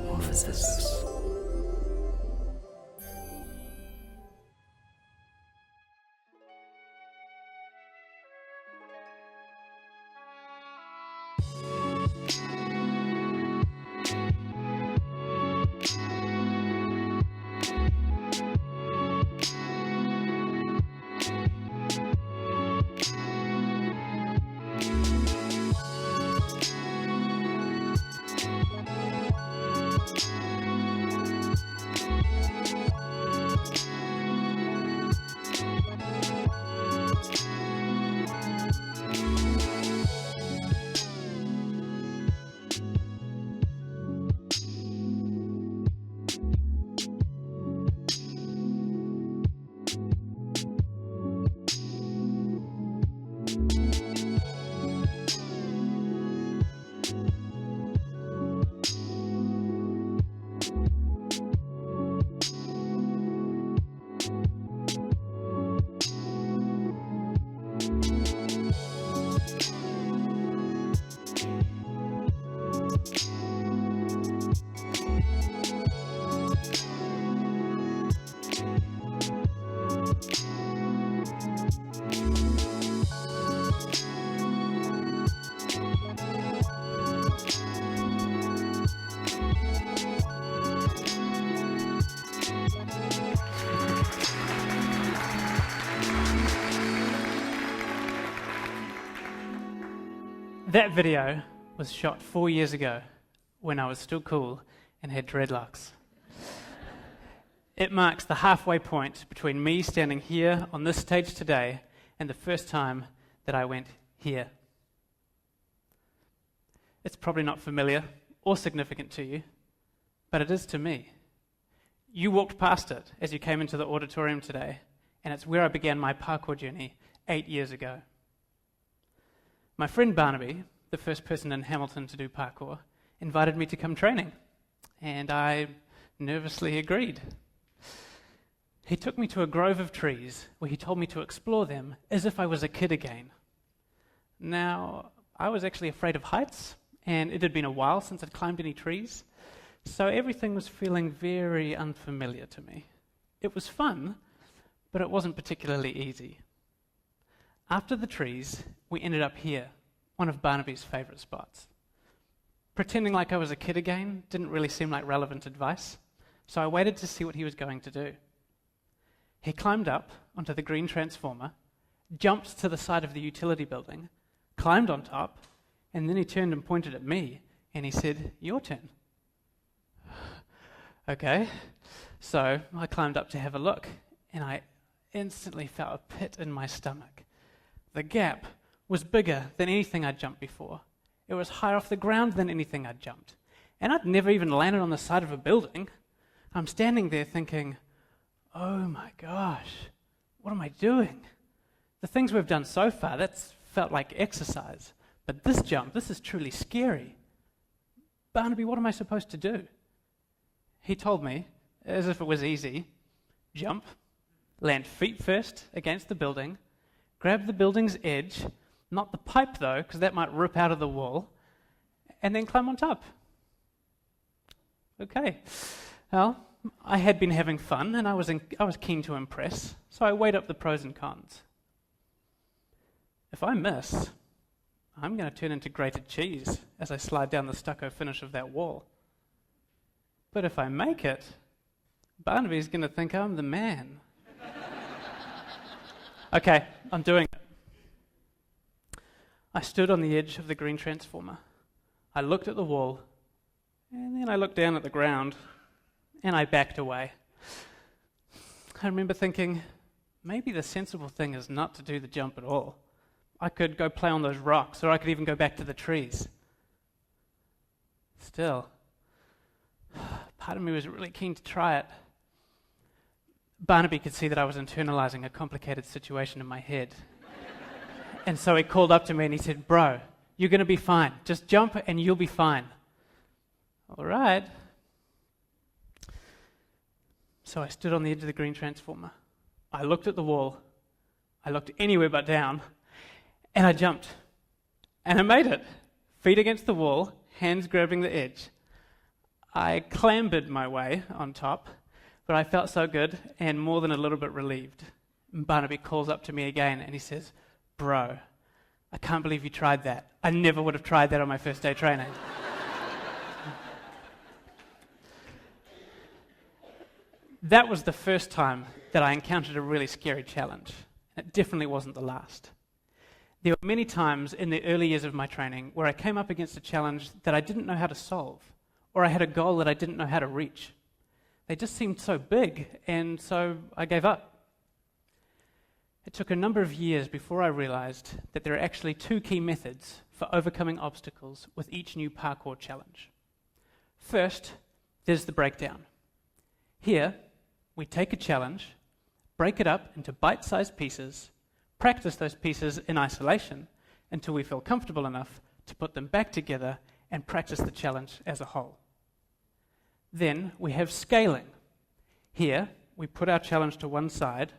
Morphosis. That video was shot 4 years ago when I was still cool and had dreadlocks. It marks the halfway point between me standing here on this stage today and the first time that I went here. It's probably not familiar or significant to you, but it is to me. You walked past it as you came into the auditorium today, and it's where I began my parkour journey 8 years ago. My friend Barnaby, the first person in Hamilton to do parkour, invited me to come training, and I nervously agreed. He took me to a grove of trees where he told me to explore them as if I was a kid again. Now, I was actually afraid of heights, and it had been a while since I'd climbed any trees, so everything was feeling very unfamiliar to me. It was fun, but it wasn't particularly easy. After the trees, we ended up here, one of Barnaby's favourite spots. Pretending like I was a kid again didn't really seem like relevant advice, so I waited to see what he was going to do. He climbed up onto the green transformer, jumped to the side of the utility building, climbed on top, and then he turned and pointed at me, and he said, "Your turn." Okay, so I climbed up to have a look, and I instantly felt a pit in my stomach. The gap was bigger than anything I'd jumped before. It was higher off the ground than anything I'd jumped. And I'd never even landed on the side of a building. I'm standing there thinking, oh my gosh, what am I doing? The things we've done so far, that's felt like exercise. But this jump, this is truly scary. Barnaby, what am I supposed to do? He told me, as if it was easy, jump, land feet first against the building, grab the building's edge, not the pipe though, because that might rip out of the wall, and then climb on top. Okay. Well, I had been having fun, and I was keen to impress, so I weighed up the pros and cons. If I miss, I'm going to turn into grated cheese as I slide down the stucco finish of that wall. But if I make it, Barnaby's going to think I'm the man. Okay, I'm doing it. I stood on the edge of the green transformer. I looked at the wall, and then I looked down at the ground, and I backed away. I remember thinking, maybe the sensible thing is not to do the jump at all. I could go play on those rocks, or I could even go back to the trees. Still, part of me was really keen to try it. Barnaby could see that I was internalizing a complicated situation in my head. And so he called up to me and he said, "Bro, you're going to be fine. Just jump and you'll be fine." All right. So I stood on the edge of the green transformer. I looked at the wall, I looked anywhere but down, and I jumped. And I made it. Feet against the wall, hands grabbing the edge. I clambered my way on top, but I felt so good and more than a little bit relieved. Barnaby calls up to me again and he says, "Bro, I can't believe you tried that. I never would have tried that on my first day training." That was the first time that I encountered a really scary challenge. It definitely wasn't the last. There were many times in the early years of my training where I came up against a challenge that I didn't know how to solve, or I had a goal that I didn't know how to reach. They just seemed so big, and so I gave up. It took a number of years before I realized that there are actually two key methods for overcoming obstacles with each new parkour challenge. First, there's the breakdown. Here, we take a challenge, break it up into bite-sized pieces, practice those pieces in isolation until we feel comfortable enough to put them back together and practice the challenge as a whole. Then we have scaling. Here, we put our challenge to one side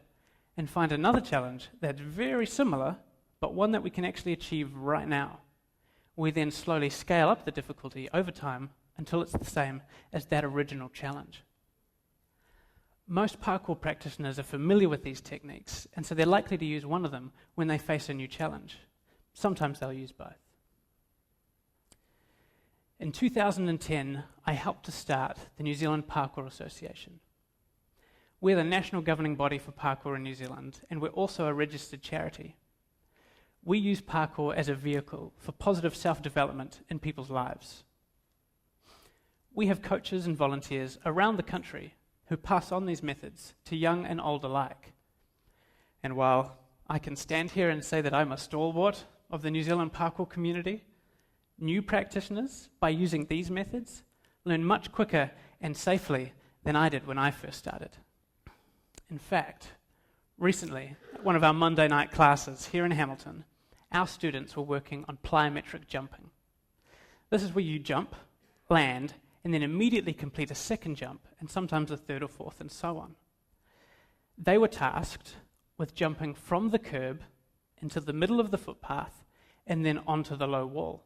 and find another challenge that's very similar, but one that we can actually achieve right now. We then slowly scale up the difficulty over time until it's the same as that original challenge. Most parkour practitioners are familiar with these techniques, and so they're likely to use one of them when they face a new challenge. Sometimes they'll use both. In 2010, I helped to start the New Zealand Parkour Association. We're the national governing body for parkour in New Zealand, and we're also a registered charity. We use parkour as a vehicle for positive self-development in people's lives. We have coaches and volunteers around the country who pass on these methods to young and old alike. And while I can stand here and say that I'm a stalwart of the New Zealand parkour community, new practitioners, by using these methods, learn much quicker and safely than I did when I first started. In fact, recently, at one of our Monday night classes here in Hamilton, our students were working on plyometric jumping. This is where you jump, land, and then immediately complete a second jump, and sometimes a third or fourth, and so on. They were tasked with jumping from the curb into the middle of the footpath and then onto the low wall.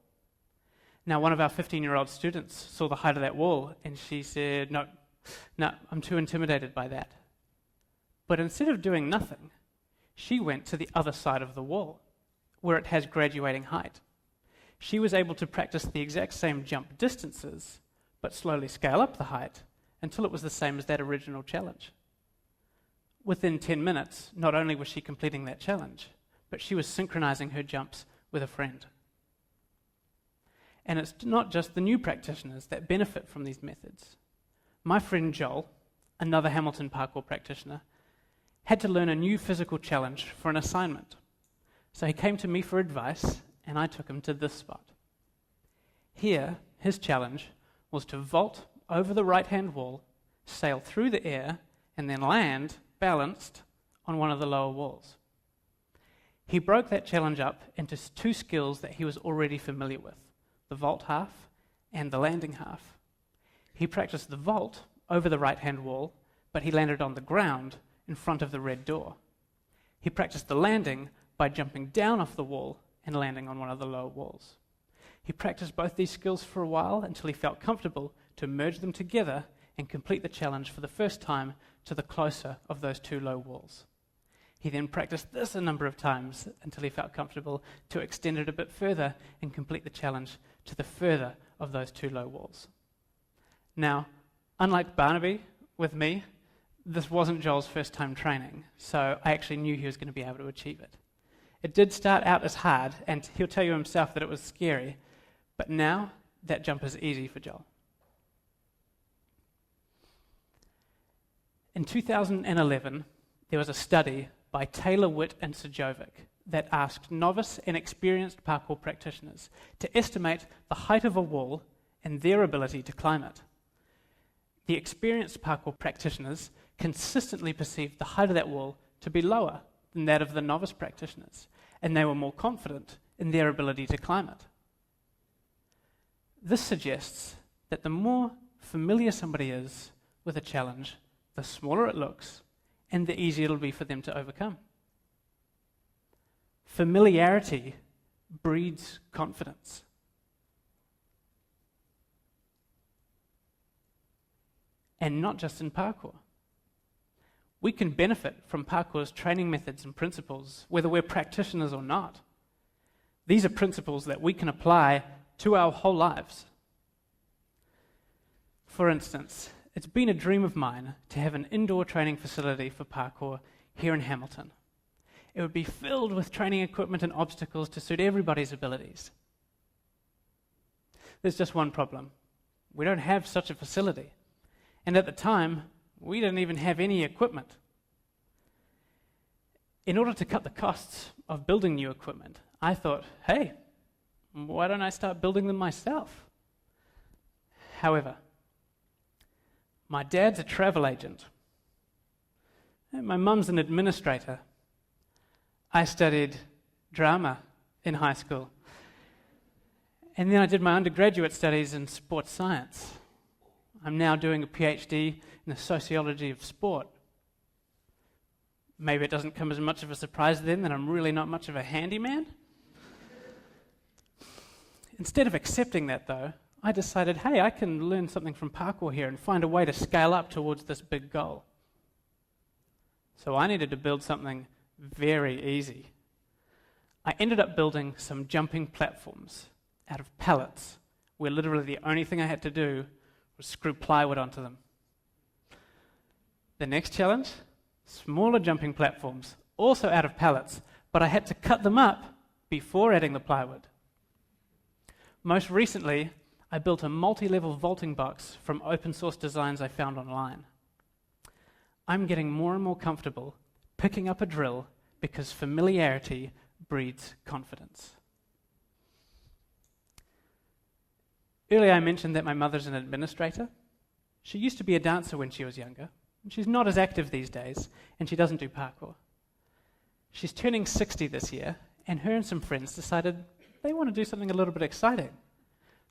Now, one of our 15-year-old students saw the height of that wall, and she said, no, I'm too intimidated by that. But instead of doing nothing, she went to the other side of the wall, where it has graduating height. She was able to practice the exact same jump distances, but slowly scale up the height until it was the same as that original challenge. Within 10 minutes, not only was she completing that challenge, but she was synchronizing her jumps with a friend. And it's not just the new practitioners that benefit from these methods. My friend Joel, another Hamilton parkour practitioner, had to learn a new physical challenge for an assignment. So he came to me for advice, and I took him to this spot. Here, his challenge was to vault over the right-hand wall, sail through the air, and then land, balanced, on one of the lower walls. He broke that challenge up into two skills that he was already familiar with, the vault half and the landing half. He practiced the vault over the right-hand wall, but he landed on the ground in front of the red door. He practiced the landing by jumping down off the wall and landing on one of the lower walls. He practiced both these skills for a while until he felt comfortable to merge them together and complete the challenge for the first time to the closer of those two low walls. He then practiced this a number of times until he felt comfortable to extend it a bit further and complete the challenge to the further of those two low walls. Now, unlike Barnaby with me, this wasn't Joel's first time training, so I actually knew he was going to be able to achieve it. It did start out as hard, and he'll tell you himself that it was scary, but now that jump is easy for Joel. In 2011, there was a study by Taylor, Witt, and Sajovic that asked novice and experienced parkour practitioners to estimate the height of a wall and their ability to climb it. The experienced parkour practitioners consistently perceived the height of that wall to be lower than that of the novice practitioners, and they were more confident in their ability to climb it. This suggests that the more familiar somebody is with a challenge, the smaller it looks, and the easier it'll be for them to overcome. Familiarity breeds confidence. And not just in parkour. We can benefit from parkour's training methods and principles, whether we're practitioners or not. These are principles that we can apply to our whole lives. For instance, it's been a dream of mine to have an indoor training facility for parkour here in Hamilton. It would be filled with training equipment and obstacles to suit everybody's abilities. There's just one problem. We don't have such a facility. And at the time, we didn't even have any equipment. In order to cut the costs of building new equipment, I thought, hey, why don't I start building them myself? However, my dad's a travel agent. And my mum's an administrator. I studied drama in high school. And then I did my undergraduate studies in sports science. I'm now doing a Ph.D. in the sociology of sport. Maybe it doesn't come as much of a surprise then that I'm really not much of a handyman. Instead of accepting that, though, I decided, hey, I can learn something from parkour here and find a way to scale up towards this big goal. So I needed to build something very easy. I ended up building some jumping platforms out of pallets, where literally the only thing I had to do was screw plywood onto them. The next challenge, smaller jumping platforms, also out of pallets, but I had to cut them up before adding the plywood. Most recently, I built a multi-level vaulting box from open source designs I found online. I'm getting more and more comfortable picking up a drill because familiarity breeds confidence. Earlier I mentioned that my mother's an administrator. She used to be a dancer when she was younger, and she's not as active these days, and she doesn't do parkour. She's turning 60 this year, and her and some friends decided they want to do something a little bit exciting.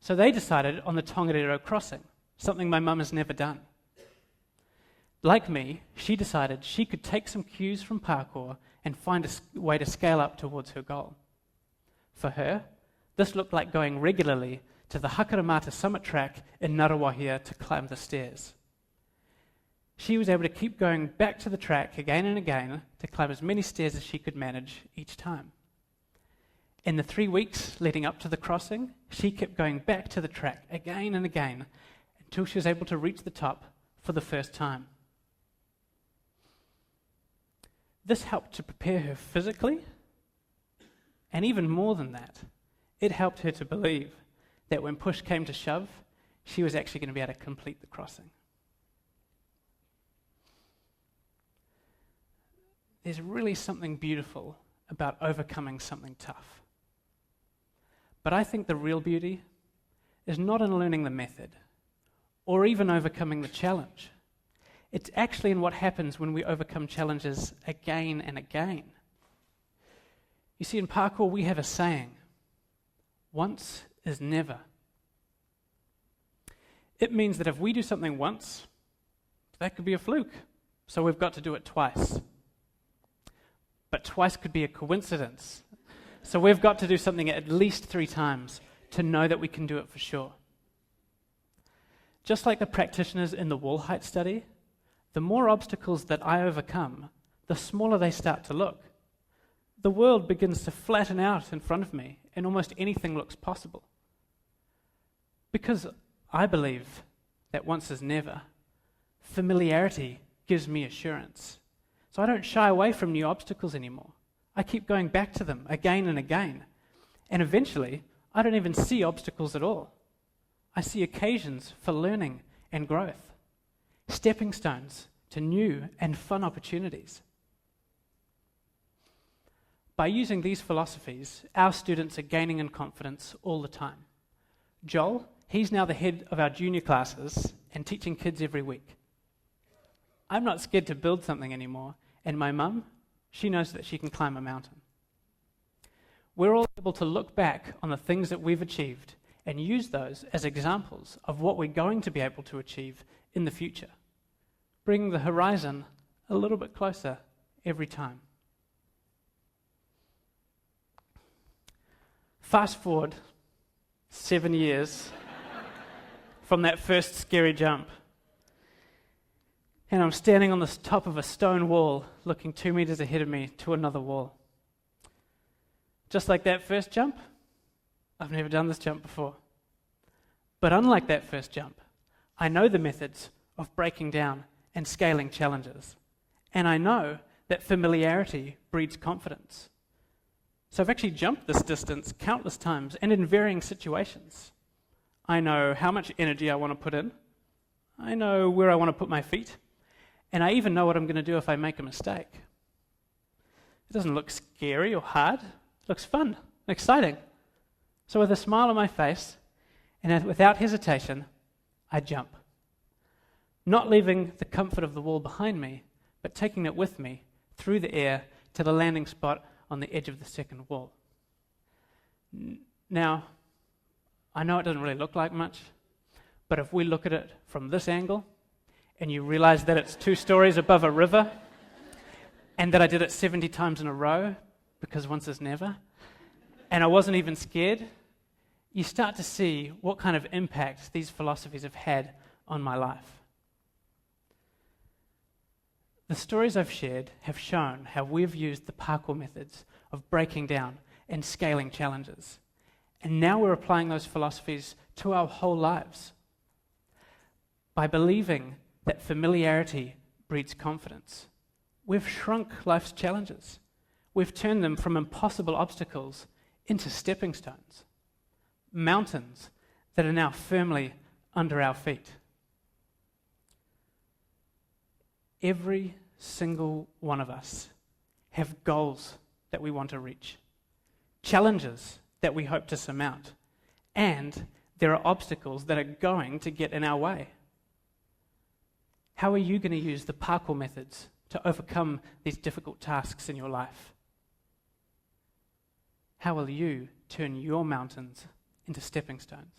So they decided on the Tongariro crossing, something my mum has never done. Like me, she decided she could take some cues from parkour and find a way to scale up towards her goal. For her, this looked like going regularly to the Hakaramata Summit track in Ngaruawahia to climb the stairs. She was able to keep going back to the track again and again to climb as many stairs as she could manage each time. In the 3 weeks leading up to the crossing, she kept going back to the track again and again until she was able to reach the top for the first time. This helped to prepare her physically, and even more than that, it helped her to believe that when push came to shove, she was actually going to be able to complete the crossing. There's really something beautiful about overcoming something tough. But I think the real beauty is not in learning the method, or even overcoming the challenge. It's actually in what happens when we overcome challenges again and again. You see, in parkour we have a saying, once is never. It means that if we do something once, that could be a fluke, so we've got to do it twice. But twice could be a coincidence, so we've got to do something at least 3 times to know that we can do it for sure. Just like the practitioners in the wall height study, the more obstacles that I overcome, the smaller they start to look. The world begins to flatten out in front of me, and almost anything looks possible. Because I believe that once is never, familiarity gives me assurance. So I don't shy away from new obstacles anymore. I keep going back to them again and again. And eventually, I don't even see obstacles at all. I see occasions for learning and growth, stepping stones to new and fun opportunities. By using these philosophies, our students are gaining in confidence all the time. Joel, he's now the head of our junior classes and teaching kids every week. I'm not scared to build something anymore, and my mum, she knows that she can climb a mountain. We're all able to look back on the things that we've achieved and use those as examples of what we're going to be able to achieve in the future, bringing the horizon a little bit closer every time. Fast forward 7 years from that first scary jump, and I'm standing on the top of a stone wall, looking 2 meters ahead of me to another wall. Just like that first jump, I've never done this jump before. But unlike that first jump, I know the methods of breaking down and scaling challenges. And I know that familiarity breeds confidence. So I've actually jumped this distance countless times and in varying situations. I know how much energy I want to put in. I know where I want to put my feet. And I even know what I'm going to do if I make a mistake. It doesn't look scary or hard. It looks fun and exciting. So with a smile on my face and without hesitation, I jump. Not leaving the comfort of the wall behind me, but taking it with me through the air to the landing spot on the edge of the second wall. Now, I know it doesn't really look like much, but if we look at it from this angle, and you realize that it's 2 stories above a river, and that I did it 70 times in a row, because once is never, and I wasn't even scared, you start to see what kind of impact these philosophies have had on my life. The stories I've shared have shown how we've used the parkour methods of breaking down and scaling challenges. And now we're applying those philosophies to our whole lives. By believing that familiarity breeds confidence, we've shrunk life's challenges. We've turned them from impossible obstacles into stepping stones, mountains that are now firmly under our feet. Every single one of us have goals that we want to reach, challenges that we hope to surmount, and there are obstacles that are going to get in our way. How are you going to use the parkour methods to overcome these difficult tasks in your life? How will you turn your mountains into stepping stones?